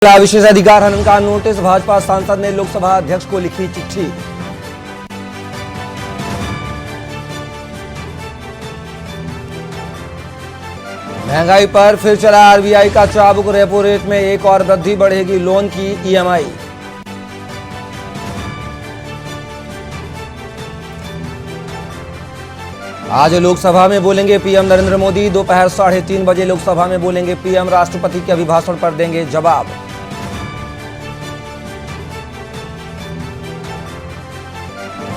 विशेषाधिकार हनन का नोटिस, भाजपा सांसद ने लोकसभा अध्यक्ष को लिखी चिट्ठी। महंगाई पर फिर चला आरबीआई का चाबुक, रेपो रेट में एक और वृद्धि, बढ़ेगी लोन की ईएमआई। आज लोकसभा में बोलेंगे पीएम नरेंद्र मोदी, दोपहर 3:30 बजे लोकसभा में बोलेंगे पीएम, राष्ट्रपति के अभिभाषण पर देंगे जवाब।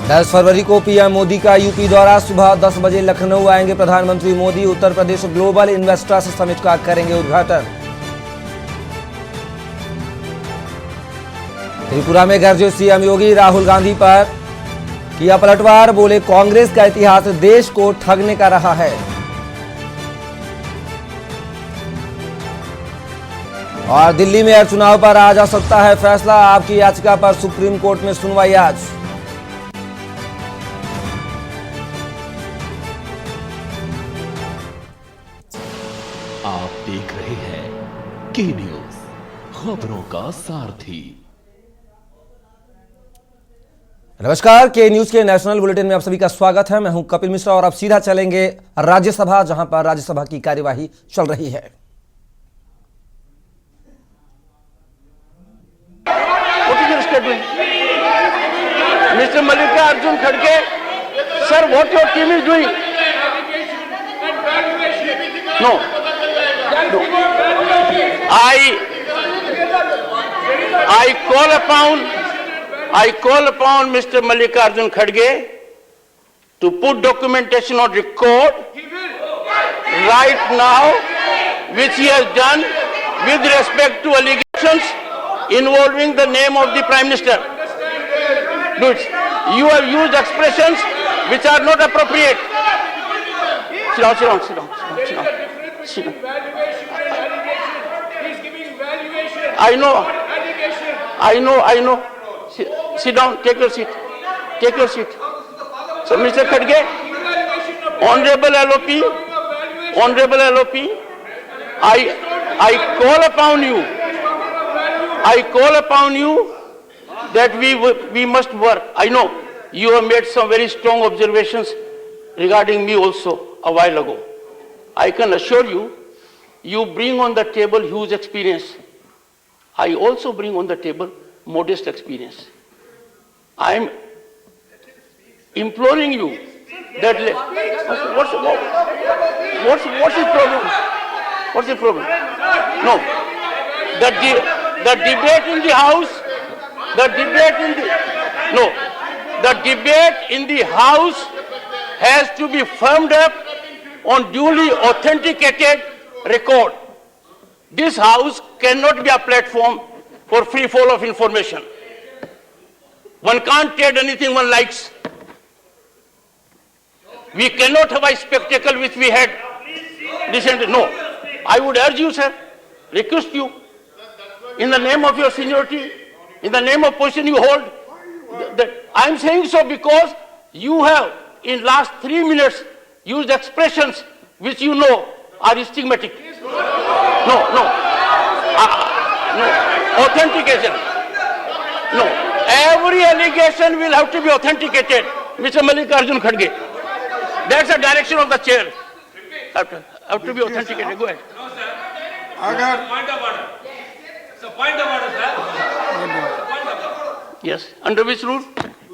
दस फरवरी को पीएम मोदी का यूपी दौरा, सुबह 10 बजे लखनऊ आएंगे प्रधानमंत्री Modi, Uttar Pradesh global investors summit का करेंगे उद्घाटन। त्रिपुरा में गरजे सीएम योगी, राहुल गांधी पर किया पलटवार, बोले कांग्रेस का इतिहास देश को ठगने का रहा है। और दिल्ली में चुनाव पर आ जा सकता है फैसला, आपकी याचिका पर सुप्रीम कोर्ट में सुनवाई आज। आप देख रहे हैं के न्यूज, खबरों का सारथी। नमस्कार, के न्यूज के नेशनल बुलेटिन में आप सभी का स्वागत है। मैं हूं कपिल मिश्रा और अब सीधा चलेंगे राज्यसभा, जहां पर राज्यसभा की कार्यवाही चल रही है। मिस्टर मल्लिकार्जुन खड़गे, sir, what your team is doing? No, I call upon Mr. Mallikarjun Kharge to put documentation on record right now, which he has done with respect to allegations involving the name of the Prime Minister. You have used expressions which are not appropriate. Sit down. I know. Sit down. Take your seat. So, Mr. Kharge, Honorable LOP, I call upon you that we must work. I know you have made some very strong observations regarding me also a while ago. I can assure you, you bring on the table huge experience. I also bring on the table modest experience. I am imploring you that what's the problem? What's the problem? No, the debate in the house, the debate in the house has to be firmed up on duly authenticated record. This house cannot be a platform for free fall of information. One can't trade anything one likes. We cannot have a spectacle which we had recently. No, I would urge you, sir, request you, in the name of your seniority, in the name of position you hold, that I am saying so because you have, in last 3 minutes, used expressions which you know are stigmatic. No. Authentication. No. Every allegation will have to be authenticated, Mr. Mallikarjun Kharge. That's the direction of the chair. Have to be authenticated. Go ahead. Point of order. So, point of order, sir. Point of order. Yes. Under which rule?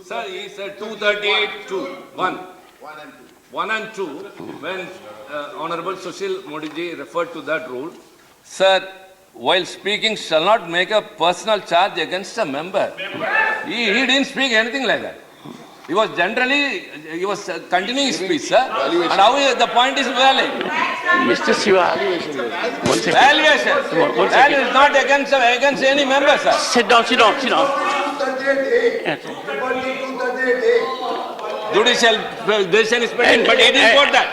Sir, he said 238(2). 1 and 2. When Honorable Sushil Modi ji referred to that rule, sir, while speaking shall not make a personal charge against a member. He didn't speak anything like that. He was continuing his speech, sir. And how the point is valid. Mr. Siva. Valuation. Value is not against any member, sir. Sit down. Yes. Judicial decision is pending, but he didn't quote that.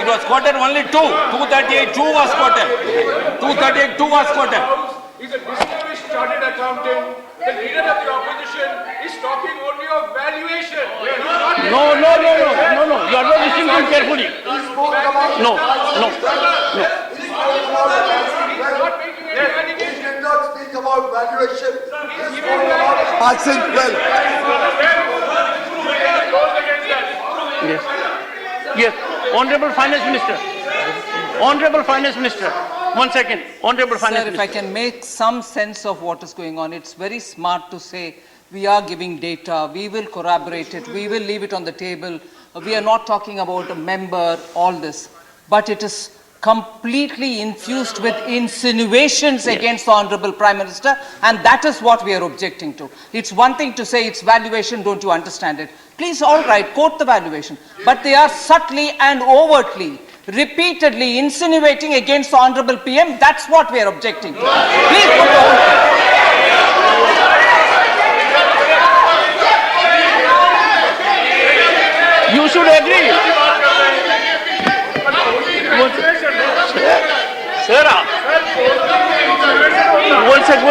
It was quoted only 238(2) was quoted. 238(2) was quoted. He's a distinguished chartered accountant. The leader of the opposition is talking only of valuation. No. You are not listening to him carefully. No. He's not making any allegation. about valuation. This is all about passing wealth. Yes. Yes. Honorable Finance Minister. Honorable Finance Minister. 1 second. Honorable Finance Sir, if I Minister. can make some sense of what is going on, it's very smart to say we are giving data, we will corroborate it, we will leave it on the table. We are not talking about a member, all this. But it is completely infused with insinuations against the Honorable Prime Minister, and that is what we are objecting to. It's one thing to say it's valuation, don't you understand it? Please, all right, quote the valuation. But they are subtly and overtly, repeatedly insinuating against the Honorable PM. That's what we are objecting to. Please put the whole thing. You should agree. Sir, one second.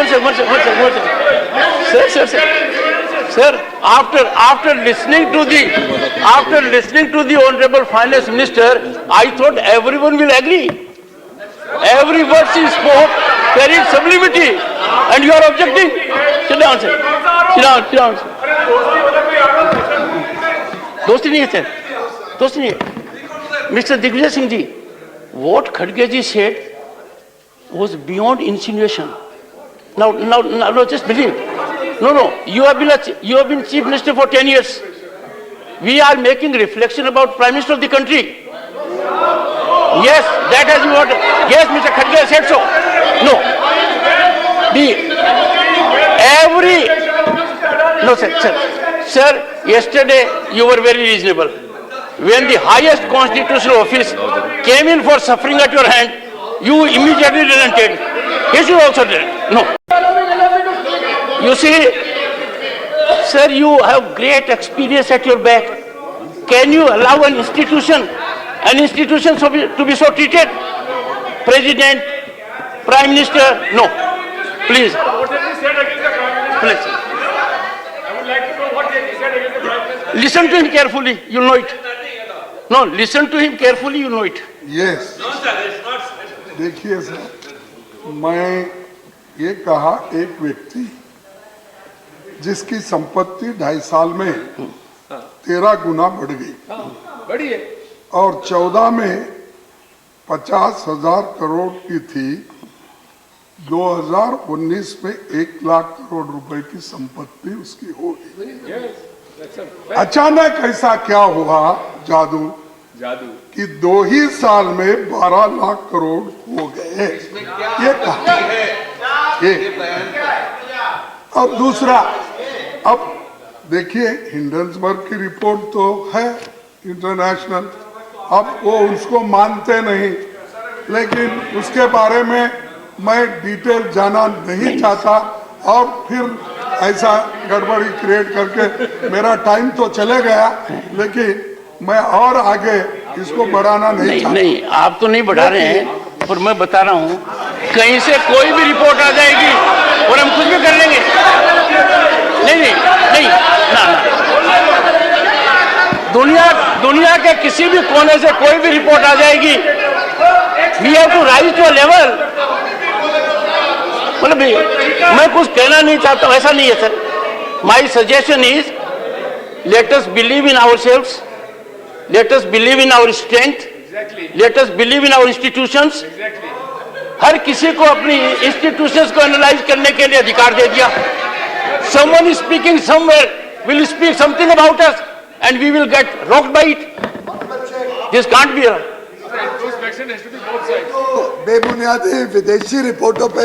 Sir, after listening to the Honorable Finance Minister, I thought everyone will agree. Every word she spoke carried sublimity, and you are objecting. Sit down, sir. Sit down. दोस्ती नहीं है sir, दोस्ती नहीं है। Mr. Digvijay Singh ji, what Khadge ji said was beyond insinuation. Now, just believe. No. You have been Chief Minister for 10 years. We are making reflection about Prime Minister of the country. Yes, that has been what. Yes, Mr. Khadge said so. No. No, sir. Sir, yesterday you were very reasonable. When the highest constitutional office came in for suffering at your hand, you immediately relented. He should also relent. No. You see, sir, you have great experience at your back. Can you allow an institution to be so treated? President, Prime Minister, no. Please. Please. Listen to him carefully, you'll know it. No, listen to him carefully, you'll know it. Yes. देखिए sir, मैं ये कहा एक व्यक्ति जिसकी संपत्ति 2.5 साल में 13 गुना बढ़ गई और 14 में 50,000 करोड़ की थी, 2019 में 1 लाख करोड़ रुपए की संपत्ति उसकी हो गई। अचानक ऐसा क्या हुआ जादू कि 2 ही साल में 12 लाख करोड़ हो गए। ये कहा ये और दूसरा, अब देखिए हिंडनबर्ग की रिपोर्ट तो है इंटरनेशनल, अब वो उसको मानते नहीं, लेकिन उसके बारे में मैं डिटेल जाना नहीं चाहता और फिर ऐसा गड़बड़ी क्रिएट करके मेरा टाइम तो चले गया, लेकिन मैं और आगे इसको बढ़ाना नहीं चाहता। नहीं, आप तो नहीं बढ़ा रहे हैं, पर मैं बता रहा हूँ, कहीं से कोई भी रिपोर्ट आ जाएगी और हम कुछ भी कर लेंगे। नहीं, ना। दुनिया के किसी भी कोने से कोई भी रिपोर्ट आ जाएगी, we have to rise to a level. मतलब मैं कुछ कहना नहीं चाहता हूं, ऐसा नहीं है sir. My suggestion is let us believe in ourselves, let us believe in our strength, let us believe in our institutions. हर किसी को अपनी इंस्टीट्यूशंस को एनालाइज करने के लिए अधिकार दे दिया। Someone is speaking somewhere will speak something about us and we will get rocked by it. This can't be. बेबुनियादी विदेशी रिपोर्टों पे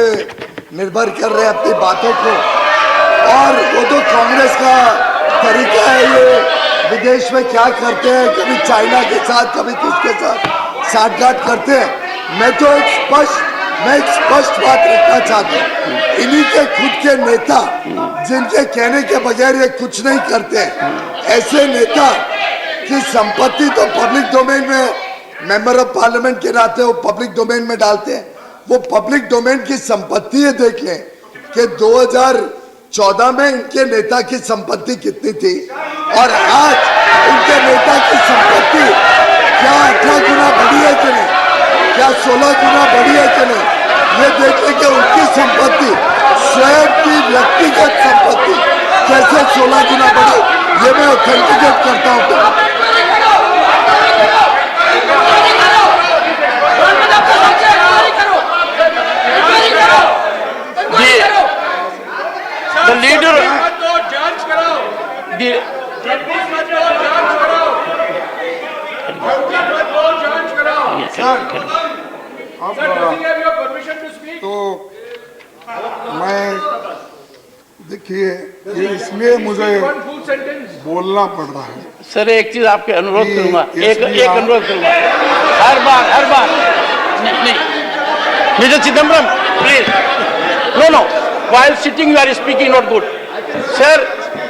निर्भर कर रहे अपनी बातों को, और वो तो कांग्रेस का तरीका है। ये विदेश में क्या करते हैं, कभी चाइना के साथ कभी किसके साथ साठगांठ करते हैं। मैं तो एक स्पष्ट बात रखना चाहता हूँ, इन्हीं के खुद के नेता जिनके कहने के बगैर ये कुछ नहीं करते, ऐसे नेता की संपत्ति तो पब्लिक डोमेन में, मेंबर ऑफ पार्लियामेंट के नाते वो पब्लिक डोमेन में डालते हैं। वो पब्लिक डोमेन की संपत्ति है, देख लें कि 2014 में इनके नेता की संपत्ति कितनी थी और आज इनके नेता की संपत्ति क्या 18 गुना बढ़ी है कि नहीं, क्या 16 गुना बढ़ी है कि नहीं, ये देख लें कि उनकी संपत्ति स्वयं की व्यक्तिगत संपत्ति कैसे 16 गुना बढ़ी, ये मैं ऑथेंटिकेट करता हूँ। The leader, जांच कराओ, the, जांच कराओ, जांच कराओ। Sir, does he have your permission to speak? तो मैं देखिए ये इसलिए मुझे One full sentence. बोलना पड़ रहा है। सर एक चीज आपके अनुरोध ये करूंगा, एक SBI अनुरोध करूंगा, हर बार नहीं mister Chidambaram please, no while sitting you are speaking not good. Sir,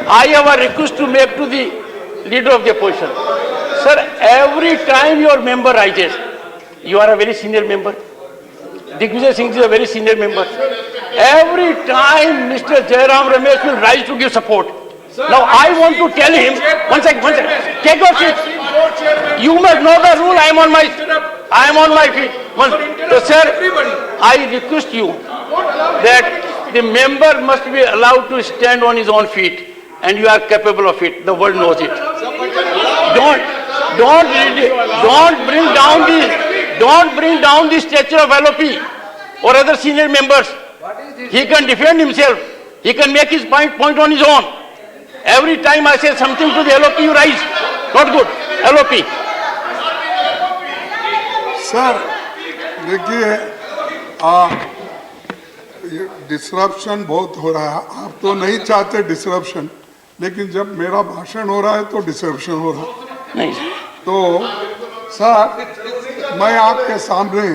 I have a request to make to the leader of the opposition. Sir, every time your member rises, you are a very senior member. Digvijay Singh is a very senior member. Every time Mr. Jairam Ramesh will rise to give support. Now I want to tell him, one second, take your seat. You must know the rule, I am on my feet. So sir, I request you that the member must be allowed to stand on his own feet, and you are capable of it. The world knows it. Don't bring down the stature of LOP or other senior members. He can defend himself. He can make his point on his own. Every time I say something to the LOP, you rise. Not good. LOP. Sir देखिए disruption बहुत हो रहा है। आप तो नहीं चाहते disruption, लेकिन जब मेरा भाषण हो रहा है तो डिसरप्शन हो रहा है। नहीं तो सर मैं आपके सामने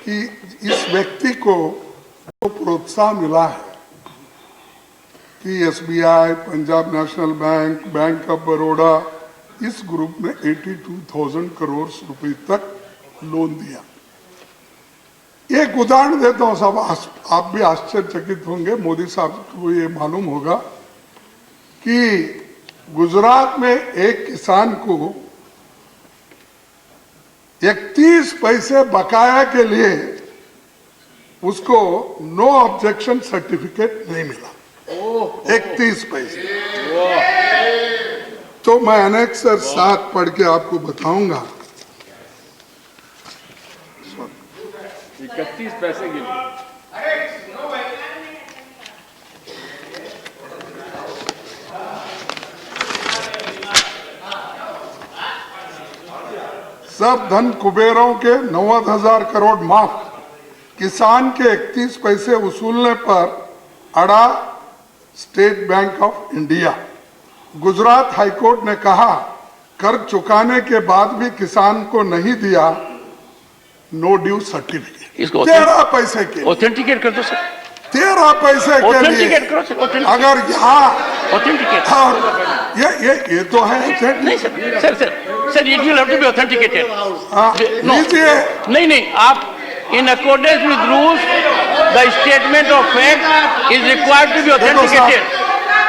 कि इस व्यक्ति को जो प्रोत्साहन मिला है कि SBI, Punjab national bank, bank of Baroda इस ग्रुप में 82,000 करोड़ रुपए तक लोन दिया। एक उदाहरण देता हूं साहब, आप भी आश्चर्यचकित होंगे, मोदी साहब को ये मालूम होगा कि गुजरात में एक किसान को 31 पैसे बकाया के लिए उसको नो ऑब्जेक्शन सर्टिफिकेट नहीं मिला। 31 पैसे। तो मैं अनेक्सर 7 पढ़ के आपको बताऊंगा। 31 पैसे के लिए सब धन कुबेरों के 90,000 करोड़ माफ, किसान के 31 पैसे वसूलने पर अड़ा state bank of India. Gujarat high court ने कहा कर्ज चुकाने के बाद भी किसान को नहीं दिया नो ड्यू सर्टिफिकेट। 13 पैसे के ऑथेंटिकेट कर दो सर। 13 पैसे के लिए ऑथेंटिकेट करो सर। अगर यहाँ ऑथेंटिकेट और ये तो है नहीं sir it will have to be authenticated. नहीं आप in accordance with rules the statement of fact is required to be authenticated.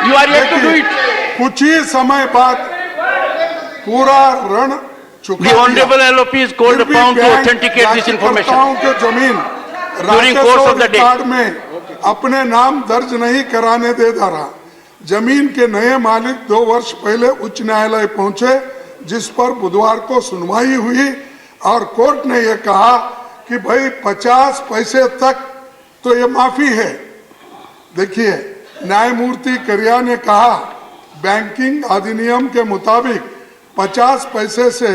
You are yet to do it. कुछ ही समय बाद पूरा ऋण चुका The honorable LOP is called upon to authenticate this information के जमीन during course of the day. Record में अपने नाम दर्ज नहीं कराने दे रहा। जमीन के नए मालिक 2 वर्ष पहले उच्च न्यायालय पहुंचे, जिस पर बुधवार को सुनवाई हुई और कोर्ट ने यह कहा कि भाई 50 पैसे तक तो ये माफी है। देखिए न्यायमूर्ति करिया ने कहा बैंकिंग अधिनियम के मुताबिक 50 पैसे से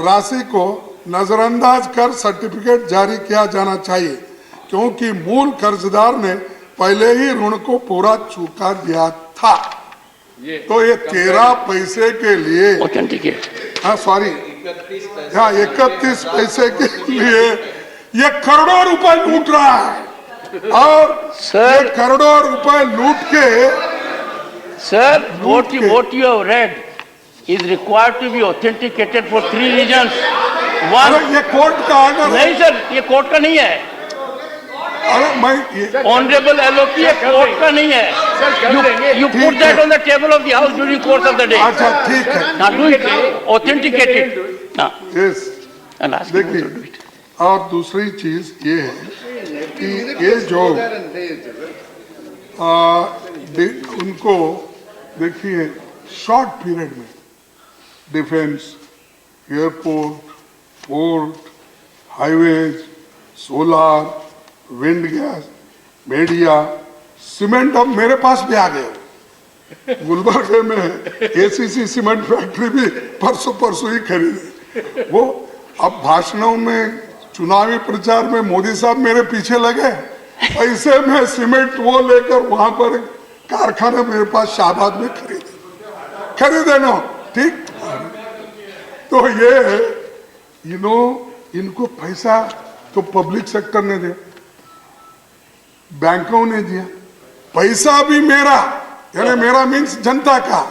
राशि को नजरअंदाज कर सर्टिफिकेट जारी किया जाना चाहिए, क्योंकि मूल कर्जदार ने पहले ही ऋण को पूरा चुका दिया था। तो ये 13 पैसे के लिए ऑथेंटिकेट, हाँ सॉरी, हाँ 31 पैसे के लिए ये करोड़ों रुपए लूट रहा है। और सर करोड़ों रुपए लूट के sir what you have read is required to be authenticated for 3 reasons. One, ये कोर्ट का ऑर्डर नहीं सर, ये कोर्ट का नहीं है। अरे मैं ऑनरेबल LOP ये कोर्ट का नहीं है। You put that on the table of the house during course of the day. अच्छा ठीक है। Now do it, authenticate it. Now, yes and ask him to do देखिए it. और दूसरी चीज ये है कि ये जो उनको देखिए शॉर्ट पीरियड में defence, airport, port, highways, solar, wind gas, media, cement अब मेरे पास भी आ गए। गुलबर्गे में एसीसी सीमेंट फैक्ट्री भी परसों ही खरीदे। वो अब भाषणों में, चुनावी प्रचार में मोदी साहब मेरे पीछे लगे, पैसे में सीमेंट वो लेकर वहां पर कारखाना मेरे पास शाहबाद में खरीदे ना, ठीक। तो ये इनको पैसा तो पब्लिक सेक्टर ने दिया, बैंकों ने दिया, पैसा भी मेरा, यानी मेरा मीन्स जनता का,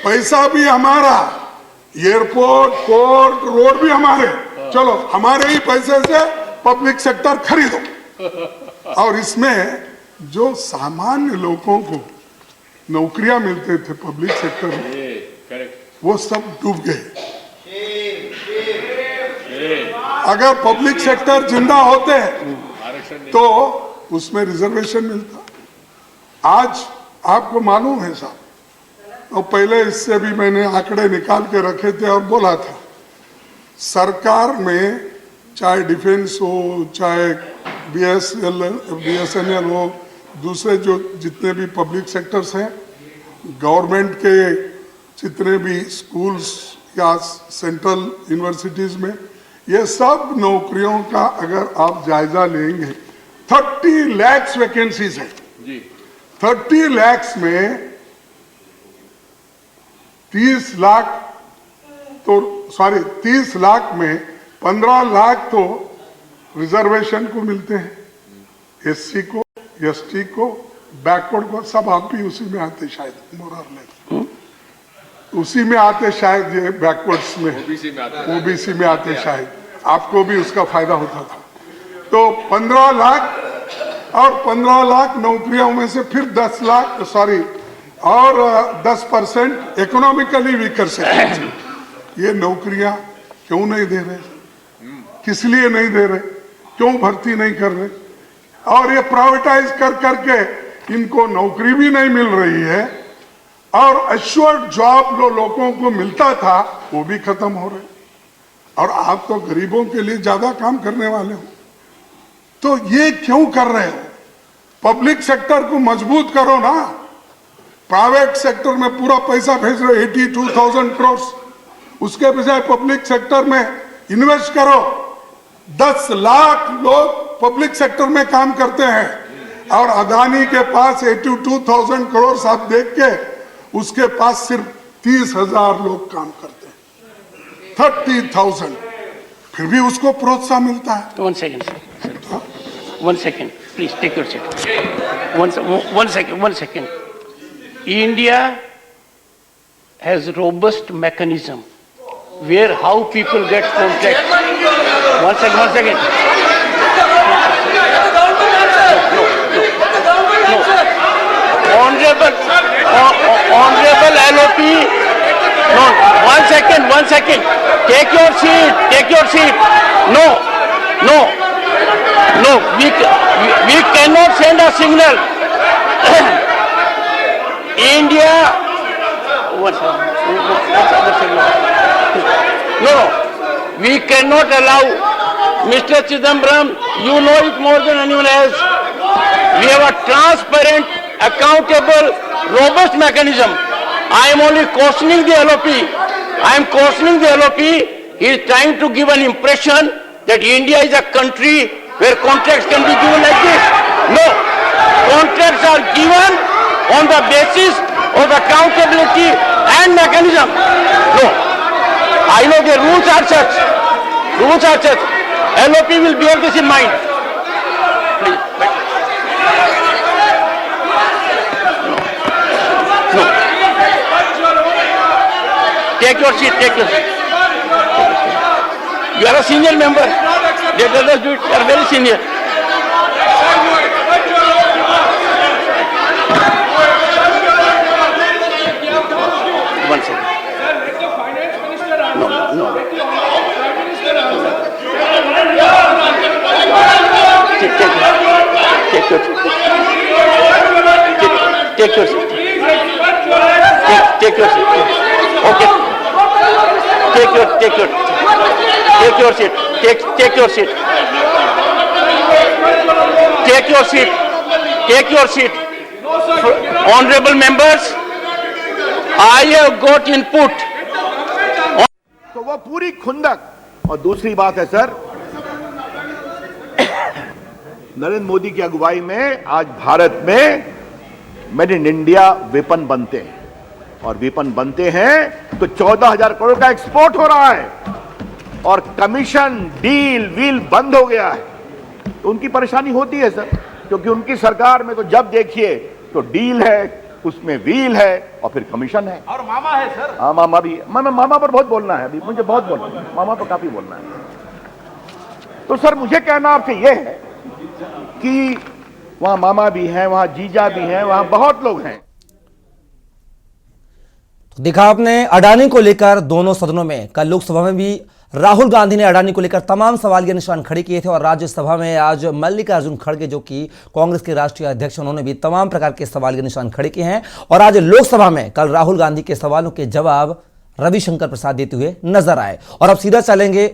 पैसा भी हमारा, एयरपोर्ट, पोर्ट, रोड भी हमारे, चलो हमारे ही पैसे से पब्लिक सेक्टर खरीदो। और इसमें जो सामान्य लोगों को नौकरियां मिलते थे पब्लिक सेक्टर में, वो सब डूब गए। अगर पब्लिक सेक्टर जिंदा होते तो उसमें रिजर्वेशन मिलता। आज आपको मालूम है साहब, और पहले इससे भी मैंने आंकड़े निकाल के रखे थे और बोला था, सरकार में चाहे डिफेंस हो, चाहे BSNL हो, दूसरे जो जितने भी पब्लिक सेक्टर्स हैं, गवर्नमेंट के जितने भी स्कूल्स या सेंट्रल यूनिवर्सिटीज में, ये सब नौकरियों का अगर आप जायजा लेंगे, 30 लाख वैकेंसीज है जी। 30 लाख में 30 लाख तो 30 लाख में 15 लाख तो रिजर्वेशन को मिलते हैं, SC को, ST को, बैकवर्ड को, सब आप भी उसी में आते शायद, मोरलेस उसी में आते शायद, ये बैकवर्ड्स में, ओबीसी में आते शायद, आपको भी उसका फायदा होता था। तो 15 लाख और 15 लाख नौकरियों में से फिर 10 लाख और 10% इकोनॉमिकली वीकर सेक्टर, ये नौकरियां क्यों नहीं दे रहे, किस लिए नहीं दे रहे, क्यों भर्ती नहीं कर रहे, और ये प्राइवेटाइज कर करके इनको नौकरी भी नहीं मिल रही है, और अश्योर्ड जॉब जो लोगों को मिलता था वो भी खत्म हो रहे। और आप तो गरीबों के लिए ज्यादा काम करने वाले हो, तो ये क्यों कर रहे हो? पब्लिक सेक्टर को मजबूत करो ना, प्राइवेट सेक्टर में पूरा पैसा भेज रहे 82,000 करोड़, उसके बजाय पब्लिक सेक्टर में इन्वेस्ट करो। 10 लाख लोग पब्लिक सेक्टर में काम करते हैं, और अदानी के पास 82,000 करोड़ आप देख के, उसके पास सिर्फ 30,000 लोग काम करते हैं, 30,000, फिर भी उसको प्रोत्साहन मिलता है। One second, please take your seat. One second. India has robust mechanism where how people get contract. One second. Honorable LOP. No, one second. Take your seat. No. We cannot send a signal. India. One second. No. We cannot allow, Mr. Chidambaram, you know it more than anyone else. We have a transparent, accountable, robust mechanism. I am only cautioning the LOP. He is trying to give an impression that India is a country where contracts can be given like this. No. Contracts are given on the basis of accountability and mechanism. No. I know the rules are such. LOP will bear this in mind. Please. No. Take your seat. You are a senior member. Let others do it. You are very senior. One second. No. take your seat. Take your seat. Okay. Take your seat. Take your seat. Take your seat. Take your seat. Honorable members, I have got input. तो वो पूरी खुंदक। और दूसरी बात है sir, Narendra Modi की अगुवाई में आज भारत में मेड इन इंडिया वेपन बनते हैं, और वेपन बनते हैं तो 14,000 करोड़ का एक्सपोर्ट हो रहा है, और कमीशन डील व्हील बंद हो गया है। तो उनकी परेशानी होती है सर, क्योंकि उनकी सरकार में तो जब देखिए तो डील है, उसमें व्हील है और फिर कमीशन है, और मामा है सर। हाँ, मामा भी। मामा पर बहुत बोलना है, अभी मुझे बहुत बोलना है, मामा पर काफी बोलना है। तो सर मुझे कहना आपसे यह है कि वहां मामा भी हैं, वहां जीजा भी हैं, वहां बहुत लोग हैं। तो देखा आपने अडानी को लेकर दोनों सदनों में, कल लोकसभा में भी राहुल गांधी ने अडानी को लेकर तमाम सवाल के निशान खड़े किए थे, और राज्यसभा में आज मल्लिकार्जुन खड़गे जो कि कांग्रेस के राष्ट्रीय अध्यक्ष, उन्होंने भी तमाम प्रकार के सवाल के निशान खड़े किए हैं। और आज लोकसभा में कल राहुल गांधी के सवालों के जवाब रविशंकर प्रसाद देते हुए नजर आए। और अब सीधा चलेंगे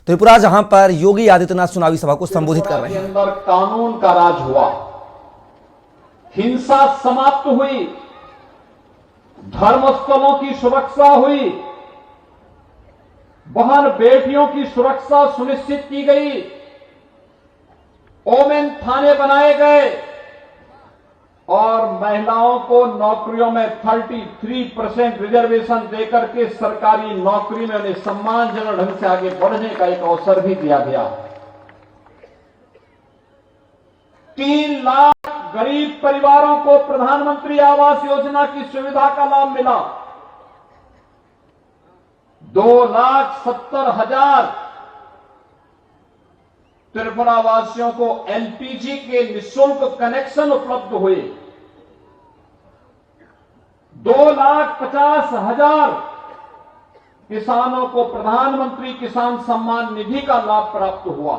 त्रिपुरा, जहां पर योगी आदित्यनाथ चुनावी सभा को संबोधित कर रहे हैं। अंदर कानून का राज हुआ, हिंसा समाप्त हुई, धर्मस्थलों की सुरक्षा हुई, बहन बेटियों की सुरक्षा सुनिश्चित की गई, ओमेन थाने बनाए गए, और महिलाओं को नौकरियों में 33% रिजर्वेशन देकर के सरकारी नौकरी में उन्हें सम्मानजनक ढंग से आगे बढ़ने का एक अवसर भी दिया गया। 3 लाख गरीब परिवारों को प्रधानमंत्री आवास योजना की सुविधा का लाभ मिला। 2,70,000 त्रिपुरा वासियों को एलपीजी के निःशुल्क कनेक्शन उपलब्ध हुए। 2,50,000 किसानों को प्रधानमंत्री किसान सम्मान निधि का लाभ प्राप्त हुआ।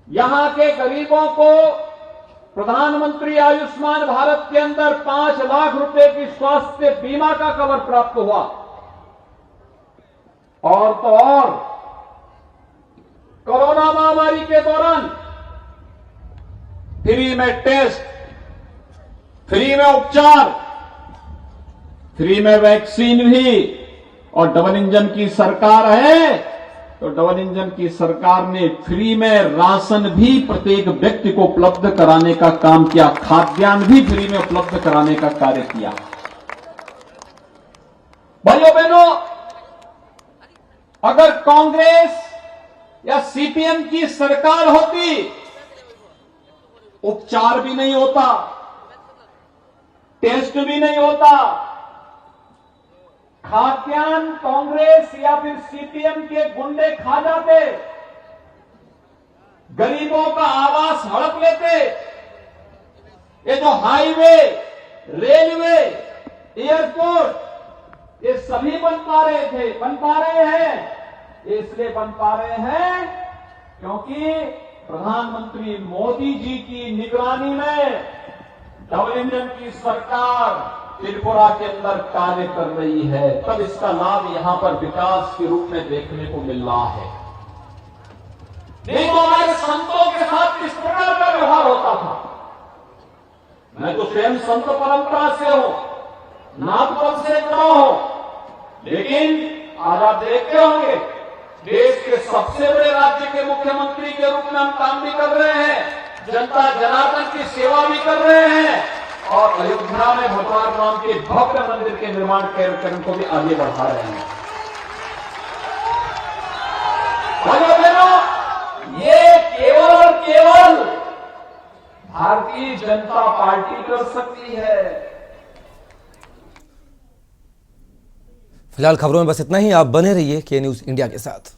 यहां के गरीबों को प्रधानमंत्री आयुष्मान भारत के अंदर 5 लाख रुपए की स्वास्थ्य बीमा का कवर प्राप्त हुआ। और तो और कोरोना महामारी के दौरान फ्री में टेस्ट, फ्री में उपचार, फ्री में वैक्सीन भी, और डबल इंजन की सरकार है तो डबल इंजन की सरकार ने फ्री में राशन भी प्रत्येक व्यक्ति को उपलब्ध कराने का काम किया, खाद्यान्न भी फ्री में उपलब्ध कराने का कार्य किया। भाइयों बहनों, अगर कांग्रेस या सीपीएम की सरकार होती, उपचार भी नहीं होता, टेस्ट भी नहीं होता, खाद्यान्न कांग्रेस या फिर सीपीएम के गुंडे खा जाते, गरीबों का आवास हड़प लेते। ये जो हाईवे, रेलवे, एयरपोर्ट, ये सभी बन पा रहे हैं। ये इसलिए बन पा रहे हैं क्योंकि प्रधानमंत्री मोदी जी की निगरानी में डबल इंजन की सरकार त्रिपुरा के अंदर कार्य कर रही है। तब इसका लाभ यहां पर विकास के रूप में देखने को मिल रहा है। नहीं तो हमारे संतों के साथ किस प्रकार का व्यवहार होता था। मैं तो स्वयं संत परंपरा से हूं, नागपुर से जुड़ा हूं, लेकिन आज आप देखते होंगे देश के सबसे बड़े राज्य के मुख्यमंत्री के रूप में हम काम भी कर रहे हैं, जनता जनार्दन की सेवा भी कर रहे हैं, और अयोध्या में भगवान राम के भव्य मंदिर के निर्माण कार्यक्रम को भी आगे बढ़ा रहे हैं। भाइयों बहनों, ये केवल और केवल भारतीय जनता पार्टी कर सकती है। फिलहाल खबरों में बस इतना ही। आप बने रहिए के न्यूज इंडिया के साथ।